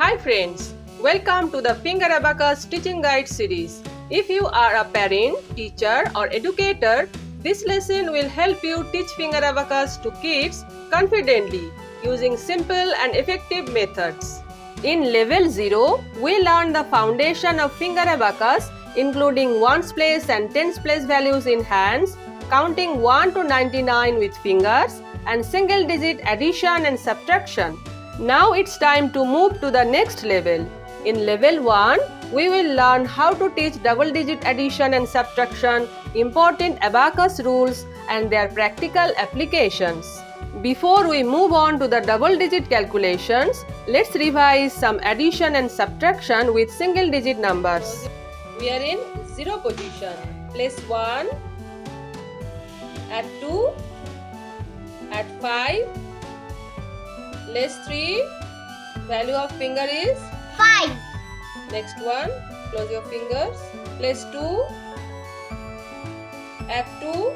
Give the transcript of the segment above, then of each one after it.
Hi friends, welcome to the Finger Abacus teaching guide series. If you are a parent, teacher or educator, this lesson will help you teach Finger Abacus to kids confidently using simple and effective methods. In level 0, we learn the foundation of Finger Abacus including ones place and tens place values in hands, counting 1 to 99 with fingers and single digit addition and subtraction. Now it's time to move to the next level. In level 1, we will learn how to teach double digit addition and subtraction, important abacus rules and their practical applications. Before we move on to the double digit calculations, let's revise some addition and subtraction with single digit numbers. We are in 0 position. Place 1, add 2, add 5, less 3, value of finger is 5. Next one, close your fingers. Place 2, add 2,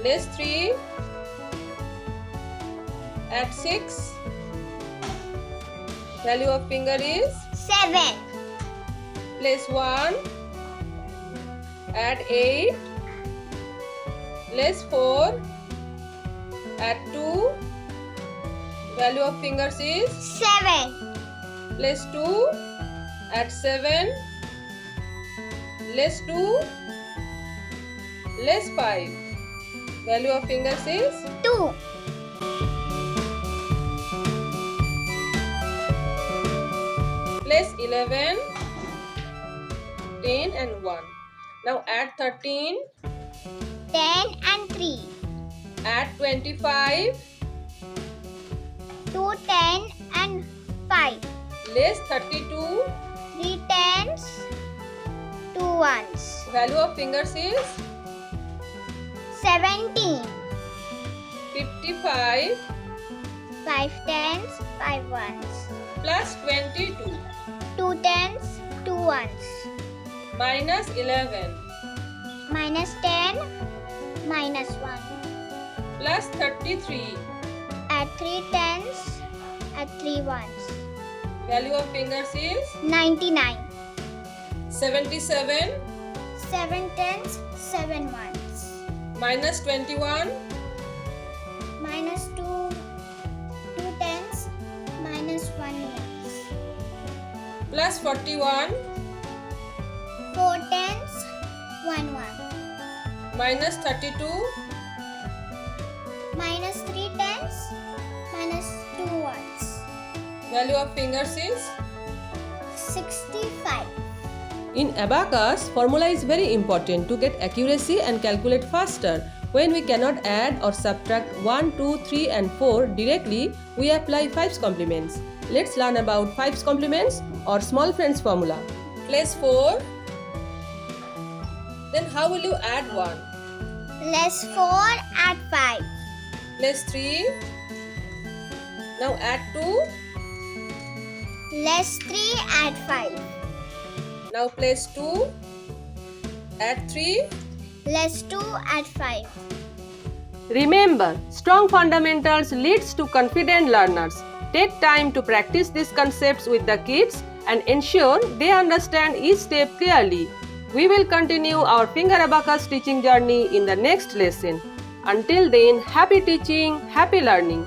less 3, add 6, value of finger is 7. Place 1, add 8, less 4, add 2, value of fingers is 7. Place 2, add 7, less 2, less 5, value of fingers is 2. Place 11, 10 and 1. Now add 13, 10 and 3. add 25, 2 10 and 5. less 32, 3 tens, 2 ones. value of fingers is 17. 55 5 tens, 5 ones. plus 22 2 tens, 2 ones. minus 11 Minus 10, minus 1. plus 33, Add 3 tens, add 3 ones. value of fingers is 99. 77 7 tens, 7 ones. minus 21 Minus 2, 2 tens, minus 1 ones. plus 41 4 tens, 1 1. minus 32 Minus 3 tens, minus 2 ones. value of fingers is 65. In abacus, formula is very important to get accuracy and calculate faster. When we cannot add or subtract 1, 2, 3 and 4 directly, we apply 5's complements. Let's learn about 5's complements or small friends formula. Place 4. Then how will you add 1? Less 4, add 5. Place 3. Now add 2. Less 3, add 5. Now place 2. Add 3. Less 2, add 5. Remember, strong fundamentals leads to confident learners. Take time to practice these concepts with the kids and ensure they understand each step clearly. We will continue our Finger Abacus teaching journey in the next lesson. Until then, happy teaching, happy learning.